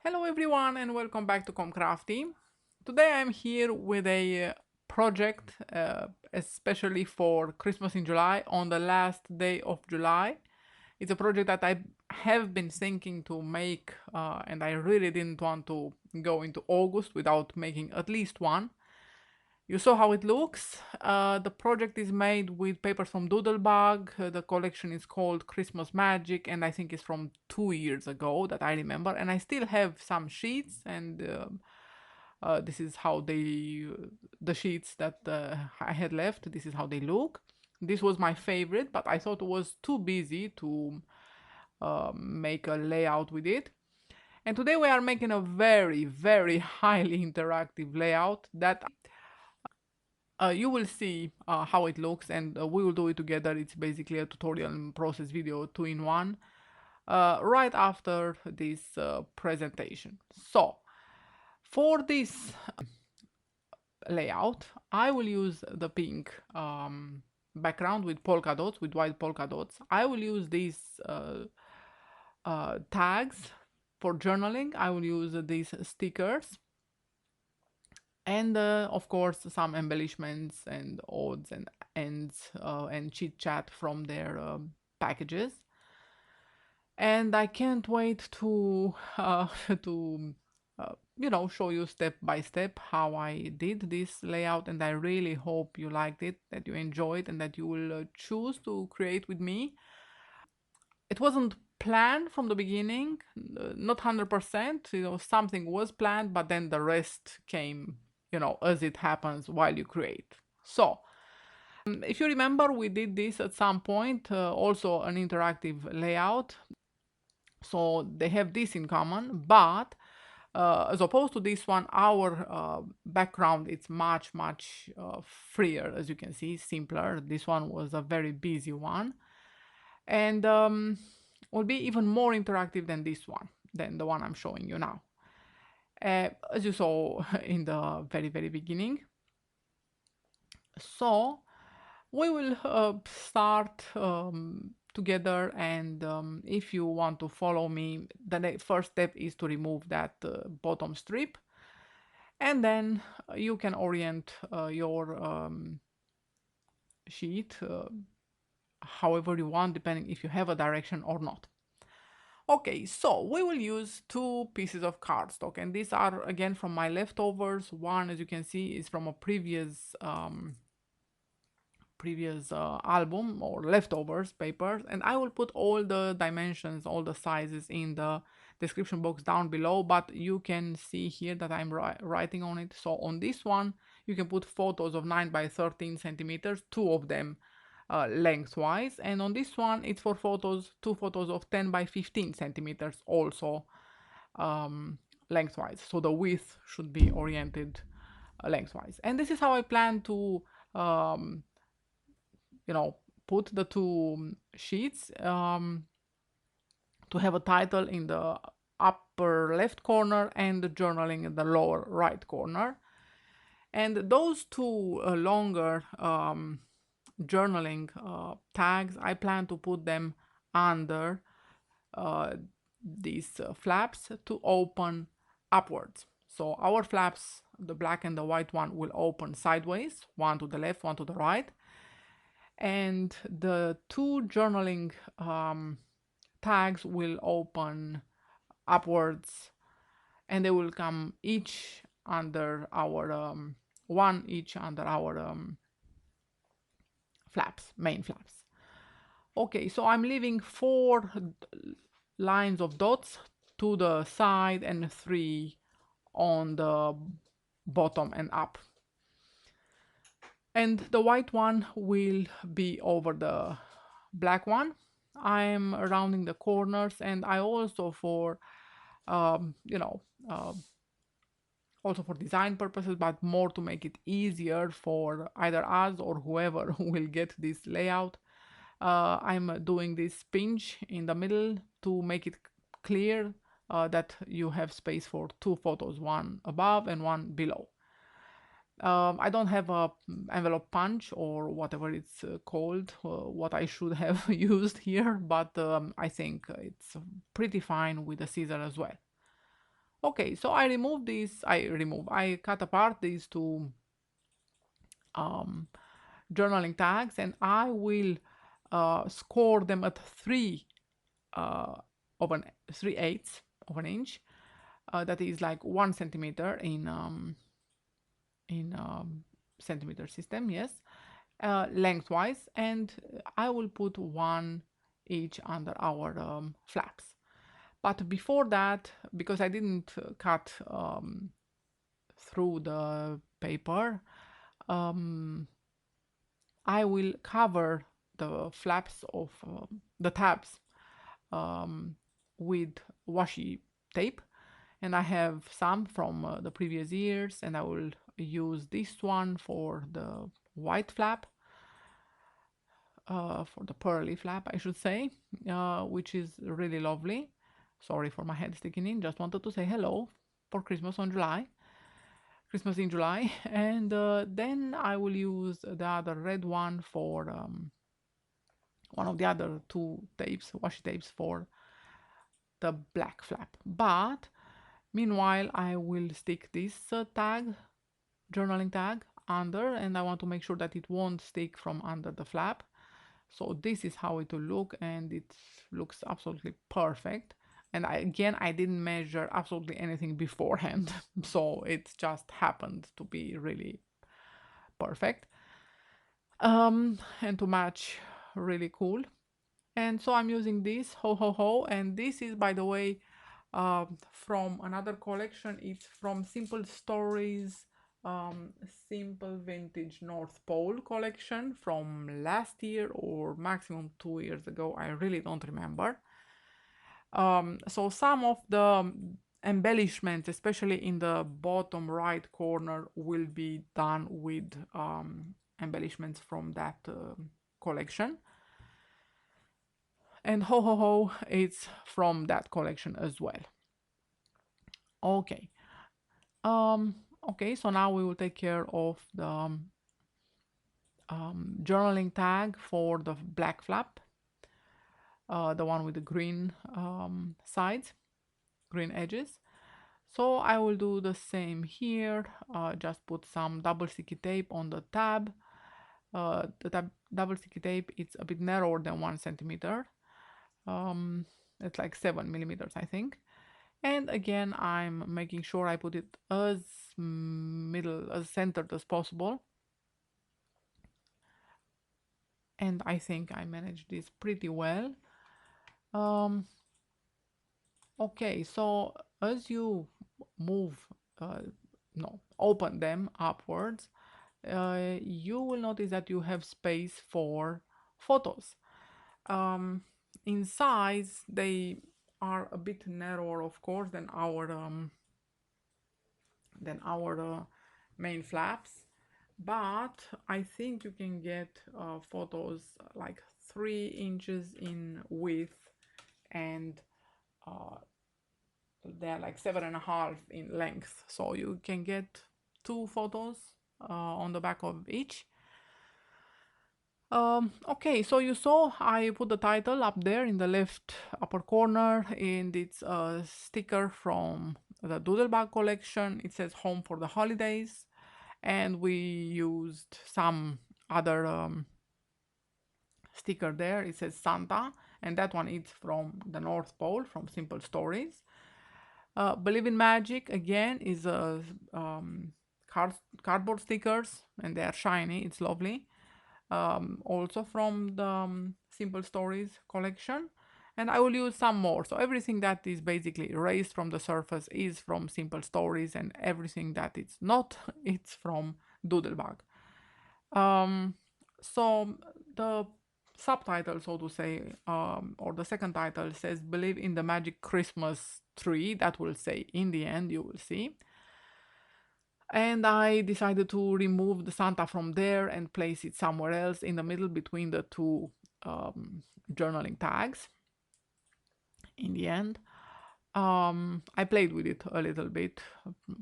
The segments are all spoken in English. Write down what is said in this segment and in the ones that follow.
Hello everyone and welcome back to crafty. Today I'm here with a project especially for Christmas in July on the last day of July. It's a project that I have been thinking to make and I really didn't want to go into August without making at least one. You saw how it looks. The project is made with papers from Doodlebug. The collection is called Christmas Magic, and I think it's from 2 years ago that I remember. And I still have some sheets, and this is how the sheets that I had left. This is how they look. This was my favorite, but I thought it was too busy to make a layout with it. And today we are making a very, very highly interactive layout that you will see how it looks, and we will do it together. It's basically a tutorial and process video two in one right after this presentation. So for this layout I will use the pink background with polka dots, with white polka dots. I will use these tags for journaling. I will use these stickers and of course some embellishments and odds and ends and chit chat from their packages. And I can't wait to to show you step by step how I did this layout, and I really hope you liked it, that you enjoyed, and that you will choose to create with me. It wasn't planned from the beginning, not 100%. Something was planned, but then the rest came, as it happens while you create. So if you remember, we did this at some point, also an interactive layout. So they have this in common, but as opposed to this one, our background is much freer, as you can see, simpler. This one was a very busy one, and will be even more interactive than this one, than the one I'm showing you now. As you saw in the very beginning. So we will start together, and if you want to follow me, the first step is to remove that bottom strip, and then you can orient your sheet however you want, depending if you have a direction or not. Okay, so we will use two pieces of cardstock, and these are again from my leftovers. One, as you can see, is from a previous album or leftovers papers, and I will put all the dimensions, all the sizes in the description box down below, but you can see here that I'm writing on it. So on this one you can put photos of 9 by 13 centimeters, two of them lengthwise, and on this one it's for two photos of 10 by 15 centimeters also lengthwise, so the width should be oriented lengthwise. And this is how I plan to put the two sheets, to have a title in the upper left corner and the journaling in the lower right corner. And those two longer journaling tags, I plan to put them under these flaps to open upwards. So our flaps, the black and the white one, will open sideways, one to the left, one to the right, and the two journaling tags will open upwards, and they will come each under our one each under our flaps, main flaps. Okay, so I'm leaving 4 lines of dots to the side and 3 on the bottom and up, and the white one will be over the black one. I'm rounding the corners, and I also for um, you know uh, also for design purposes, but more to make it easier for either us or whoever will get this layout, I'm doing this pinch in the middle to make it clear that you have space for two photos, one above and one below. I don't have a envelope punch or whatever it's called, what I should have used here, but I think it's pretty fine with a scissor as well. Okay, so I cut apart these two um, journaling tags, and I will score them at uh, of an 3/8 of an inch. That is like 1 centimeter in centimeter system, yes, lengthwise, and I will put one each under our flaps. But before that, because I didn't cut through the paper, um, I will cover the flaps of the tabs um, with washi tape, and I have some from the previous years, and I will use this one for the white flap, for the pearly flap, I should say, which is really lovely. Sorry for my head sticking in, just wanted to say hello for Christmas in July. And then I will use the other red one for one of the other two tapes, washi tapes, for the black flap. But meanwhile, I will stick this journaling tag under, and I want to make sure that it won't stick from under the flap. So this is how it will look, and it looks absolutely perfect. And again, I didn't measure absolutely anything beforehand, so it just happened to be really perfect, and to match really cool. And so I'm using this ho ho ho, and this is, by the way, from another collection. It's from Simple Stories, Simple Vintage North Pole collection from last year or maximum 2 years ago. I really don't remember. So some of the embellishments, especially in the bottom right corner, will be done with embellishments from that collection. And ho ho ho, it's from that collection as well. Okay. Um, okay, so now we will take care of the journaling tag for the black flap, the one with the green sides, green edges. So I will do the same here. Just put some double sticky tape on the tab. The double sticky tape, it's a bit narrower than 1 centimeter. It's like 7 millimeters, I think. And again, I'm making sure I put it as as centered as possible. And I think I managed this pretty well. Um, okay, so as you move, uh, no, open them upwards, you will notice that you have space for photos. Um, in size, they are a bit narrower, of course, than our main flaps, but I think you can get photos like 3 inches in width, and uh, they're like 7.5 in length, so you can get two photos on the back of each. Okay, so you saw I put the title up there in the left upper corner, and it's a sticker from the Doodlebug collection. It says Home for the Holidays, and we used some other sticker there. It says Santa, and that one is from the North Pole, from Simple Stories. Believe in Magic, again, is a cardboard stickers, and they are shiny. It's lovely. Also from the Simple Stories collection, and I will use some more. So everything that is basically erased from the surface is from Simple Stories, and everything that is not, it's from Doodlebug. Um, so the subtitle, so to say, or the second title says "Believe in the Magic Christmas Tree." That will say in the end, you will see. And I decided to remove the Santa from there and place it somewhere else in the middle between the two journaling tags. In the end, I played with it a little bit,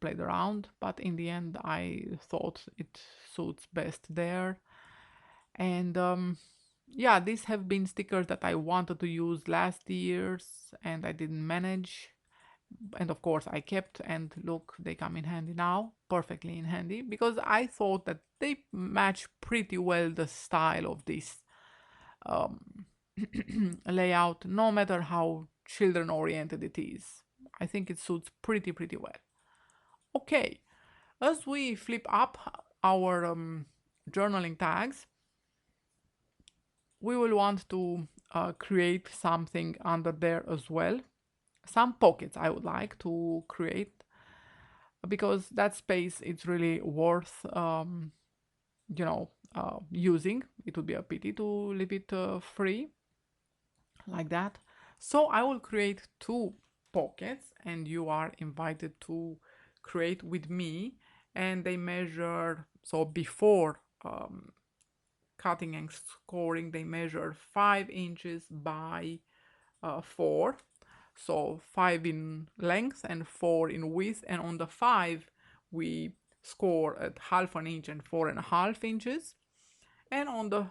played around, but in the end, I thought it suits best there. And yeah, these have been stickers that I wanted to use last year's, and I didn't manage. and of course I kept, and look, they come in handy now, perfectly in handy, because I thought that they match pretty well the style of this um, layout, no matter how children oriented it is. I think it suits pretty well. Okay, as we flip up our journaling tags, we will want to create something under there as well. Some pockets I would like to create, because that space is really worth using. It would be a pity to leave it free like that. So I will create two pockets, and you are invited to create with me. And they measure, so before cutting and scoring, they measure 5 inches by 4, so 5 in length and 4 in width, and on the 5 we score at half an inch and 4.5 inches, and on the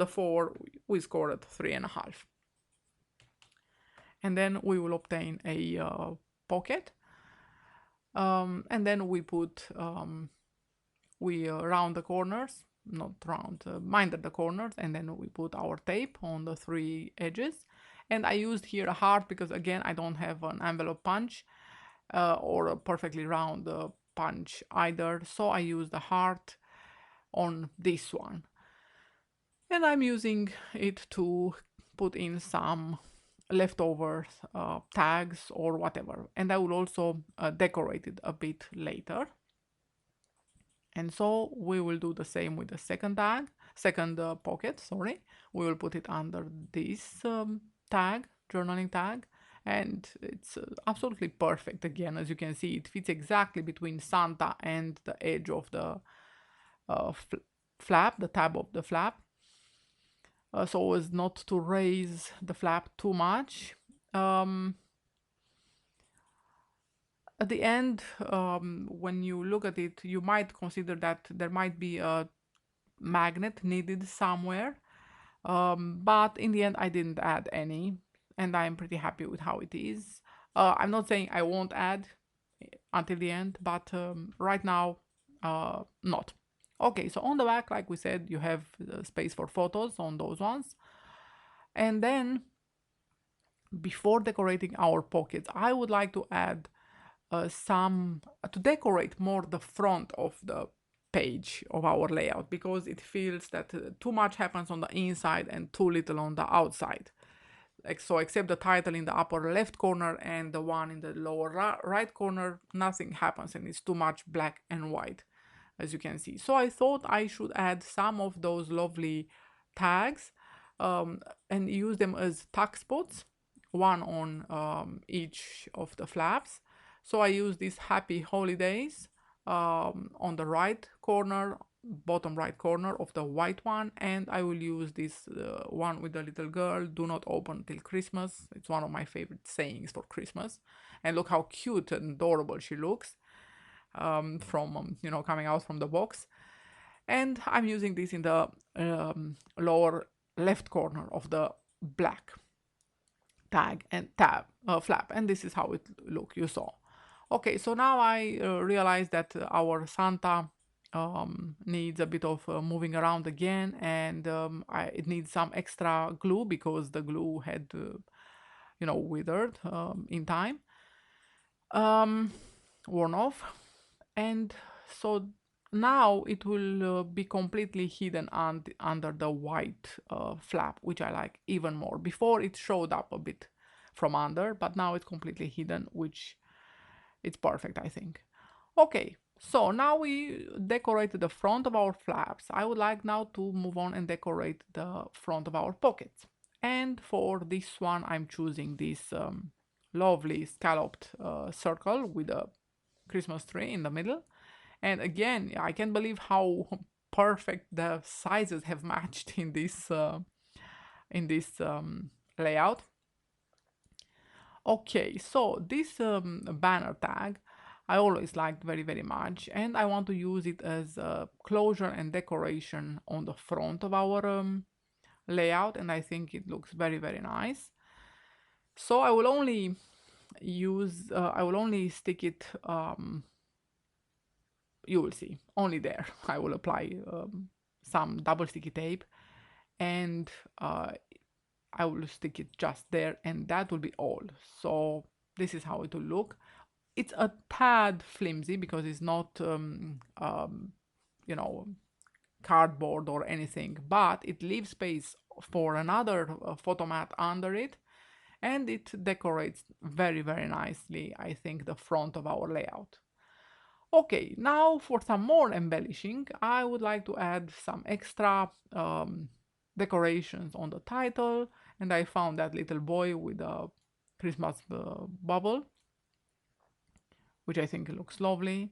4 we score at 3.5, and then we will obtain a pocket, and then we round the corners, not round, minder the corners, and then we put our tape on the 3 edges. And I used here a heart because, again, I don't have an envelope punch or a perfectly round punch either, so I used the heart on this one. And I'm using it to put in some leftover tags or whatever, and I will also decorate it a bit later. And so we will do the same with the second pocket, sorry. We will put it under this tag, journaling tag, and it's absolutely perfect. Again, as you can see, it fits exactly between Santa and the edge of the flap, the tab of the flap, so as not to raise the flap too much. At the end, when you look at it, you might consider that there might be a magnet needed somewhere, but in the end I didn't add any, and I'm pretty happy with how it is. I'm not saying I won't add until the end, but right now not. Okay, so on the back, like we said, you have space for photos on those ones. And then before decorating our pockets, I would like to add to decorate more the front of the page of our layout, because it feels that too much happens on the inside and too little on the outside. So except the title in the upper left corner and the one in the lower right corner, nothing happens, and it's too much black and white, as you can see. So I thought I should add some of those lovely tags and use them as tuck spots, one on each of the flaps. So I use this Happy Holidays on the right corner, bottom right corner of the white one, and I will use this one with the little girl, do not open till Christmas. It's one of my favorite sayings for Christmas. And look how cute and adorable she looks from coming out from the box. And I'm using this in the lower left corner of the black tag and flap, and this is how it look, you saw. Okay, so now I realize that our Santa needs a bit of moving around again, and it needs some extra glue because the glue had withered in time, worn off. And so now it will be completely hidden under the white flap, which I like even more. Before it showed up a bit from under, but now it's completely hidden, which it's perfect, I think. Okay, so now we decorated the front of our flaps. I would like now to move on and decorate the front of our pockets. And for this one, I'm choosing this lovely scalloped circle with a Christmas tree in the middle. And again, I can't believe how perfect the sizes have matched in this layout. Okay, so this banner tag I always liked very much, and I want to use it as a closure and decoration on the front of our layout, and I think it looks very nice. So I will only stick it, you will see, only there. I will apply some double sticky tape, and uh, I will stick it just there, and that will be all. So this is how it will look. It's a tad flimsy because it's not, you know, cardboard or anything, but it leaves space for another photo mat under it, and it decorates very, very nicely, I think, the front of our layout. Okay, now for some more embellishing, I would like to add some extra decorations on the title, and I found that little boy with a Christmas bubble, which I think looks lovely.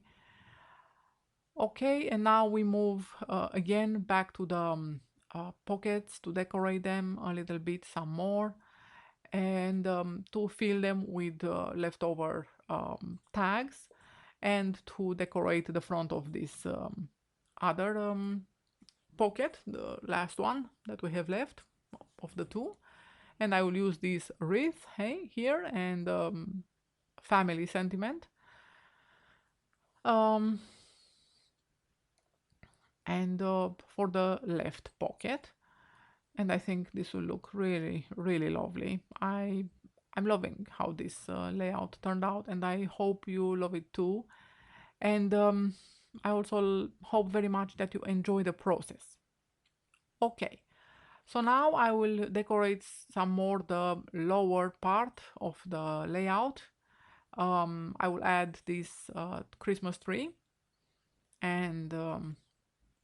Okay, and now we move again back to the pockets to decorate them a little bit, some more, and to fill them with leftover tags, and to decorate the front of this other pocket, the last one that we have left of the two. And I will use this wreath, hey, here, and family sentiment. Um, and for the left pocket, and I think this will look really, really lovely. I'm loving how this layout turned out, and I hope you love it too. And I also hope very much that you enjoy the process. Okay, so now I will decorate some more the lower part of the layout. I will add this Christmas tree, and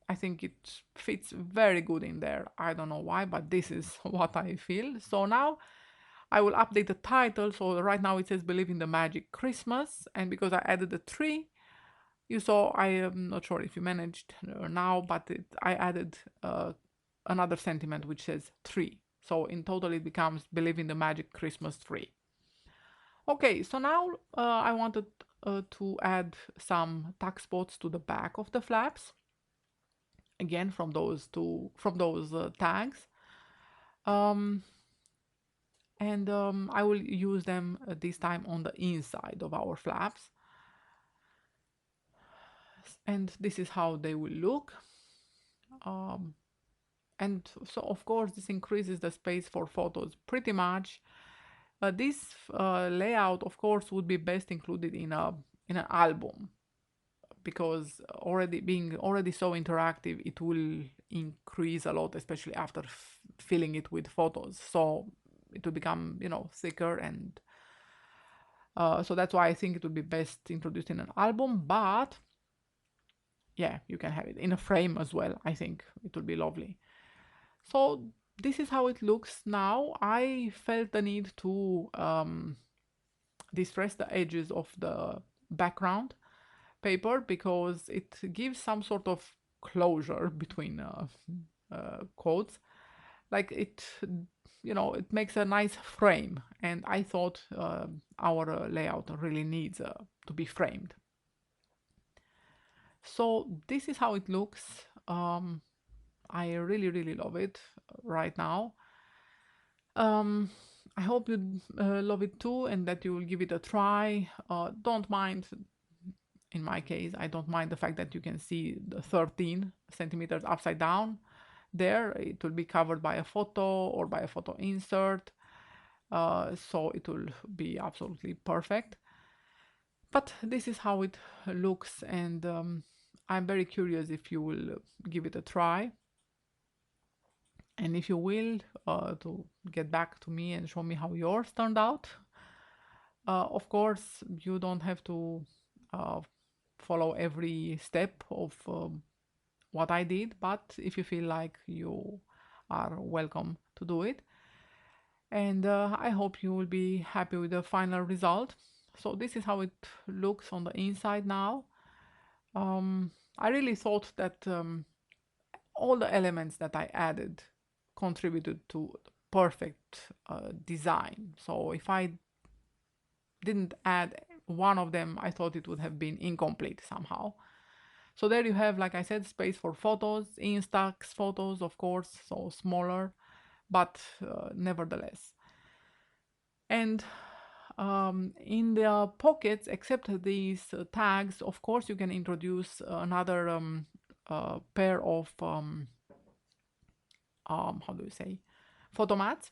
I think it fits very good in there. I don't know why, but this is what I feel. So now I will update the title. So right now it says Believe in the Magic Christmas, and because I added the tree, you saw, I am not sure if you managed now, but I added another sentiment which says tree. So in total it becomes Believe in the Magic Christmas Tree. Okay, so now I wanted to add some tuck spots to the back of the flaps, again from those tags, um, and I will use them this time on the inside of our flaps, and this is how they will look. um, and so of course this increases the space for photos pretty much. This layout of course would be best included in an album, because already being already so interactive, it will increase a lot, especially after filling it with photos. So it will become, you know, thicker, and so that's why I think it would be best introduced in an album. But yeah, you can have it in a frame as well. I think it would be lovely. So this is how it looks now. I felt the need to distress the edges of the background paper because it gives some sort of closure between quotes. Like it, you know, it makes a nice frame, and I thought our layout really needs to be framed. So this is how it looks. I really, really love it right now. Um, I hope you love it too, and that you will give it a try. Don't mind, in my case, I don't mind the fact that you can see the 13 centimeters upside down. There, it will be covered by a photo or by a photo insert, so it will be absolutely perfect. But this is how it looks, and I'm very curious if you will give it a try. And if you will, to get back to me and show me how yours turned out. Of course, you don't have to uh, follow every step of what I did, but if you feel like you are welcome to do it. And I hope you will be happy with the final result. So this is how it looks on the inside now. I really thought that all the elements that I added contributed to perfect design. So if I didn't add one of them, I thought it would have been incomplete somehow. So there you have, like I said, space for photos, Instax photos, of course, so smaller, but nevertheless. And in the pockets, except these tags, of course, you can introduce another pair of how do you say, photomats,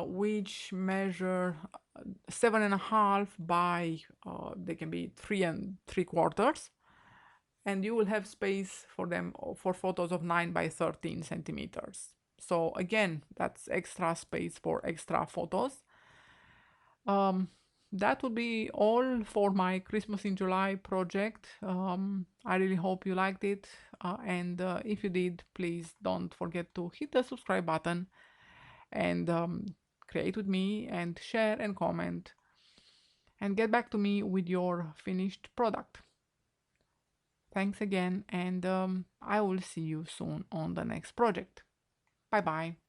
which measure 7.5 by they can be 3 and 3/4, and you will have space for them for photos of 9 by 13 centimeters. So again, that's extra space for extra photos. Um, that would be all for my Christmas in July project. I really hope you liked it. And if you did, please don't forget to hit the subscribe button and create with me and share and comment and get back to me with your finished product. Thanks again, and I will see you soon on the next project. Bye bye.